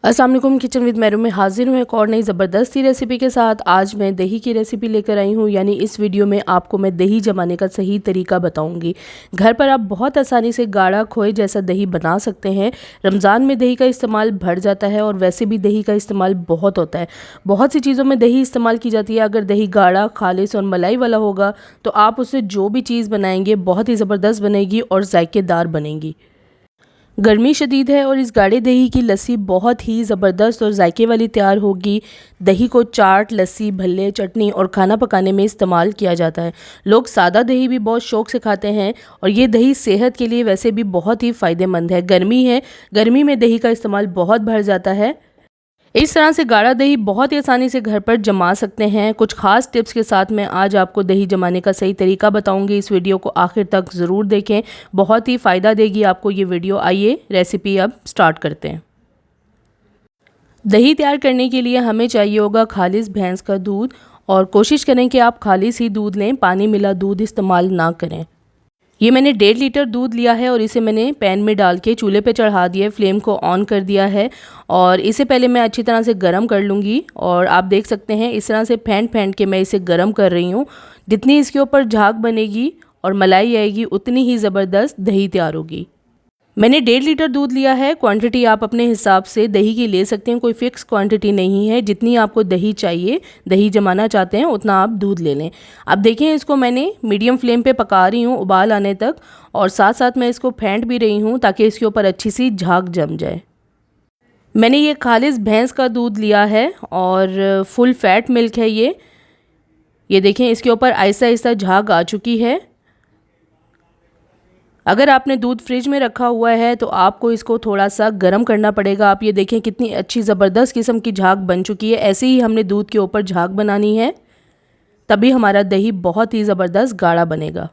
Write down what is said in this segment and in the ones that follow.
अस्सलाम वालेकुम। Kitchen with मैरू में हाजिर हूँ एक और नई ज़बरदस्त सी रेसिपी के साथ। आज मैं दही की रेसिपी लेकर आई हूँ, यानी इस वीडियो में आपको मैं दही जमाने का सही तरीका बताऊँगी। घर पर आप बहुत आसानी से गाढ़ा खोए जैसा दही बना सकते हैं। रमज़ान में दही का इस्तेमाल बढ़ जाता है और वैसे भी दही का इस्तेमाल बहुत होता है। बहुत सी चीज़ों में दही इस्तेमाल की जाती है। अगर दही गाढ़ा, खालिस और मलाई वाला होगा तो आप उससे जो भी चीज़ बनाएंगे बहुत ही ज़बरदस्त बनेगी और जायकेदार बनेगी। गर्मी शदीद है और इस गाढ़े दही की लस्सी बहुत ही ज़बरदस्त और जायके वाली तैयार होगी। दही को चाट, लस्सी, भल्ले, चटनी और खाना पकाने में इस्तेमाल किया जाता है। लोग सादा दही भी बहुत शौक़ से खाते हैं और ये दही सेहत के लिए वैसे भी बहुत ही फ़ायदेमंद है। गर्मी है, गर्मी में दही का इस्तेमाल बहुत बढ़ जाता है। इस तरह से गाढ़ा दही बहुत ही आसानी से घर पर जमा सकते हैं। कुछ खास टिप्स के साथ मैं आज आपको दही जमाने का सही तरीका बताऊंगी। इस वीडियो को आखिर तक ज़रूर देखें, बहुत ही फ़ायदा देगी आपको ये वीडियो। आइए रेसिपी अब स्टार्ट करते हैं। दही तैयार करने के लिए हमें चाहिए होगा खालिस भैंस का दूध, और कोशिश करें कि आप खालिस ही दूध लें, पानी मिला दूध इस्तेमाल ना करें। ये मैंने 1.5 लीटर दूध लिया है और इसे मैंने पैन में डाल के चूल्हे पे चढ़ा दिया है, फ्लेम को ऑन कर दिया है और इसे पहले मैं अच्छी तरह से गरम कर लूँगी। और आप देख सकते हैं इस तरह से फेंट के मैं इसे गरम कर रही हूँ। जितनी इसके ऊपर झाग बनेगी और मलाई आएगी उतनी ही ज़बरदस्त दही तैयार होगी। मैंने 1.5 लीटर दूध लिया है। क्वांटिटी आप अपने हिसाब से दही की ले सकते हैं, कोई फ़िक्स क्वांटिटी नहीं है। जितनी आपको दही चाहिए, दही जमाना चाहते हैं, उतना आप दूध ले लें। अब देखें, इसको मैंने मीडियम फ्लेम पे पका रही हूँ उबाल आने तक, और साथ साथ मैं इसको फेंट भी रही हूँ ताकि इसके ऊपर अच्छी सी झाग जम जाए। मैंने ये खालिस भैंस का दूध लिया है और फुल फैट मिल्क है ये देखें, इसके ऊपर आहिस्ता आहिस्ता झाग आ चुकी है। अगर आपने दूध फ्रिज में रखा हुआ है तो आपको इसको थोड़ा सा गर्म करना पड़ेगा। आप ये देखें कितनी अच्छी ज़बरदस्त किस्म की झाग बन चुकी है। ऐसे ही हमने दूध के ऊपर झाग बनानी है, तभी हमारा दही बहुत ही ज़बरदस्त गाढ़ा बनेगा।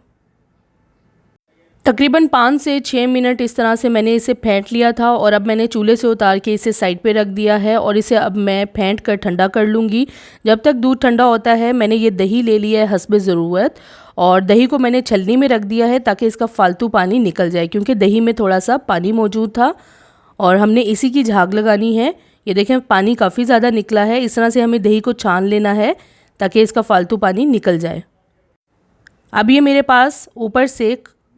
तकरीबन 5 से 6 मिनट इस तरह से मैंने इसे फेंट लिया था और अब मैंने चूल्हे से उतार के इसे साइड पे रख दिया है और इसे अब मैं फेंट कर ठंडा कर लूँगी। जब तक दूध ठंडा होता है, मैंने ये दही ले लिया है हस्बे ज़रूरत, और दही को मैंने छलनी में रख दिया है ताकि इसका फालतू पानी निकल जाए, क्योंकि दही में थोड़ा सा पानी मौजूद था और हमने इसी की झाग लगानी है। ये देखें पानी काफ़ी ज़्यादा निकला है। इस तरह से हमें दही को छान लेना है ताकि इसका फालतू पानी निकल जाए। अब ये मेरे पास ऊपर से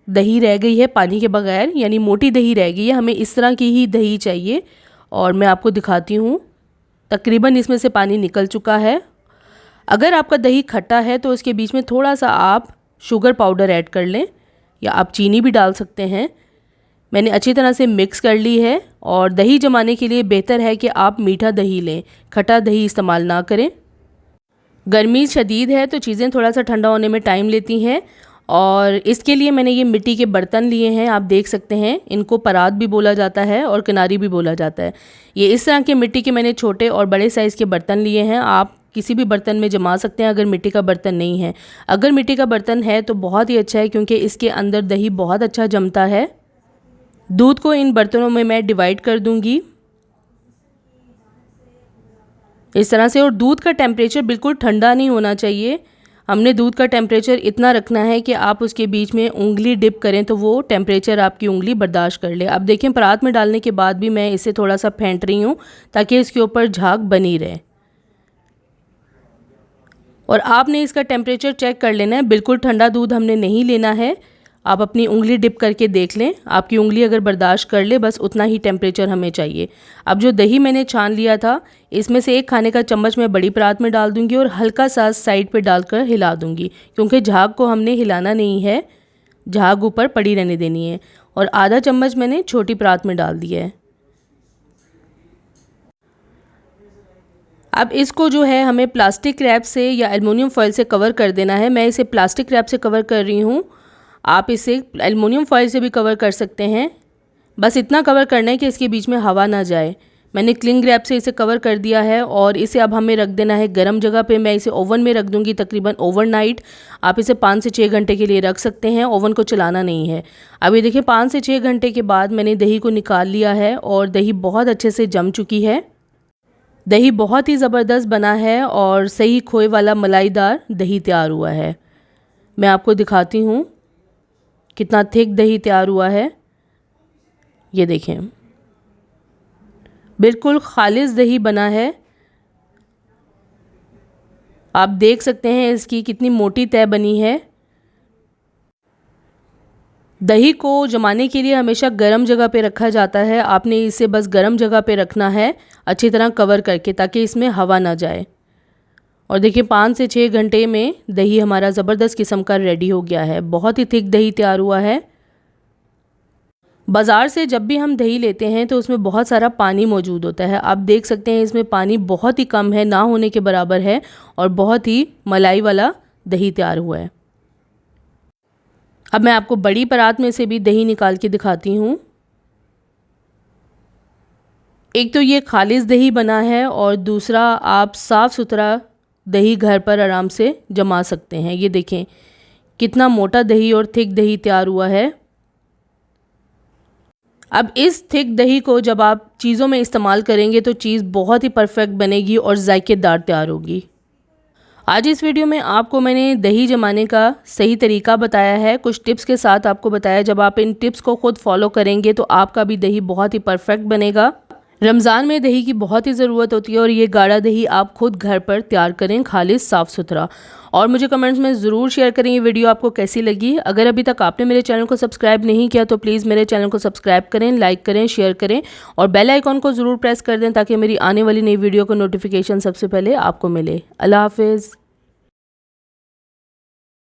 दही रह गई है पानी के बगैर, यानी मोटी दही रह गई है। हमें इस तरह की ही दही चाहिए और मैं आपको दिखाती हूँ। तकरीबन इसमें से पानी निकल चुका है। अगर आपका दही खट्टा है तो इसके बीच में थोड़ा सा आप शुगर पाउडर ऐड कर लें, या आप चीनी भी डाल सकते हैं। मैंने अच्छी तरह से मिक्स कर ली है। और दही जमाने के लिए बेहतर है कि आप मीठा दही लें, खट्टा दही इस्तेमाल ना करें। गर्मी शदीद है तो चीज़ें थोड़ा सा ठंडा होने में टाइम लेती हैं, और इसके लिए मैंने ये मिट्टी के बर्तन लिए हैं। आप देख सकते हैं, इनको परात भी बोला जाता है और किनारी भी बोला जाता है। ये इस तरह के मिट्टी के मैंने छोटे और बड़े साइज़ के बर्तन लिए हैं। आप किसी भी बर्तन में जमा सकते हैं अगर मिट्टी का बर्तन नहीं है। अगर मिट्टी का बर्तन है तो बहुत ही अच्छा है, क्योंकि इसके अंदर दही बहुत अच्छा जमता है। दूध को इन बर्तनों में मैं डिवाइड कर दूंगी इस तरह से। और दूध का टेम्परेचर बिल्कुल ठंडा नहीं होना चाहिए। हमने दूध का टेम्परेचर इतना रखना है कि आप उसके बीच में उंगली डिप करें तो वो टेम्परेचर आपकी उंगली बर्दाश्त कर ले। अब देखें, परात में डालने के बाद भी मैं इसे थोड़ा सा फेंट रही हूँ ताकि इसके ऊपर झाग बनी रहे। और आपने इसका टेम्परेचर चेक कर लेना है, बिल्कुल ठंडा दूध हमने नहीं लेना है। आप अपनी उंगली डिप करके देख लें, आपकी उंगली अगर बर्दाश्त कर ले, बस उतना ही टेम्परेचर हमें चाहिए। अब जो दही मैंने छान लिया था, इसमें से 1 खाने का चम्मच मैं बड़ी परात में डाल दूंगी और हल्का सा साइड पे डालकर हिला दूंगी, क्योंकि झाग को हमने हिलाना नहीं है, झाग ऊपर पड़ी रहने देनी है। और आधा चम्मच मैंने छोटी परात में डाल दिया है। अब इसको जो है हमें प्लास्टिक रैप से या एल्युमिनियम फॉयल से कवर कर देना है। मैं इसे प्लास्टिक रैप से कवर कर रही हूँ, आप इसे एल्युमिनियम फॉयल से भी कवर कर सकते हैं। बस इतना कवर करना है कि इसके बीच में हवा ना जाए। मैंने क्लिंग रैप से इसे कवर कर दिया है और इसे अब हमें रख देना है गर्म जगह पे। मैं इसे ओवन में रख दूंगी तकरीबन ओवरनाइट। आप इसे 5 से 6 घंटे के लिए रख सकते हैं, ओवन को चलाना नहीं है। अब ये देखिए 5 से 6 घंटे के बाद मैंने दही को निकाल लिया है और दही बहुत अच्छे से जम चुकी है। दही बहुत ही ज़बरदस्त बना है और सही खोए वाला मलाईदार दही तैयार हुआ है। मैं आपको दिखाती हूँ कितना थिक दही तैयार हुआ है। ये देखें, बिल्कुल खालिस दही बना है। आप देख सकते हैं इसकी कितनी मोटी तह बनी है। दही को जमाने के लिए हमेशा गर्म जगह पे रखा जाता है। आपने इसे बस गर्म जगह पे रखना है अच्छी तरह कवर करके, ताकि इसमें हवा ना जाए। और देखिए 5 से 6 घंटे में दही हमारा ज़बरदस्त किस्म का रेडी हो गया है। बहुत ही थिक दही तैयार हुआ है। बाज़ार से जब भी हम दही लेते हैं तो उसमें बहुत सारा पानी मौजूद होता है। आप देख सकते हैं इसमें पानी बहुत ही कम है, ना होने के बराबर है, और बहुत ही मलाई वाला दही तैयार हुआ है। अब मैं आपको बड़ी परात में से भी दही निकाल के दिखाती हूँ। एक तो ये खालिस दही बना है और दूसरा आप साफ़ सुथरा दही घर पर आराम से जमा सकते हैं। ये देखें कितना मोटा दही और थिक दही तैयार हुआ है। अब इस थिक दही को जब आप चीज़ों में इस्तेमाल करेंगे तो चीज़ बहुत ही परफेक्ट बनेगी और जायकेदार तैयार होगी। आज इस वीडियो में आपको मैंने दही जमाने का सही तरीका बताया है, कुछ टिप्स के साथ आपको बताया। जब आप इन टिप्स को खुद फॉलो करेंगे तो आपका भी दही बहुत ही परफेक्ट बनेगा। रमज़ान में दही की बहुत ही ज़रूरत होती है और ये गाढ़ा दही आप खुद घर पर तैयार करें, खालिस साफ़ सुथरा। और मुझे कमेंट्स में ज़रूर शेयर करें ये वीडियो आपको कैसी लगी। अगर अभी तक आपने मेरे चैनल को सब्सक्राइब नहीं किया तो प्लीज़ मेरे चैनल को सब्सक्राइब करें, लाइक करें, शेयर करें और बेल आइकॉन को ज़रूर प्रेस कर दें ताकि मेरी आने वाली नई वीडियो का नोटिफिकेशन सबसे पहले आपको मिले। अल्लाह हाफिज़।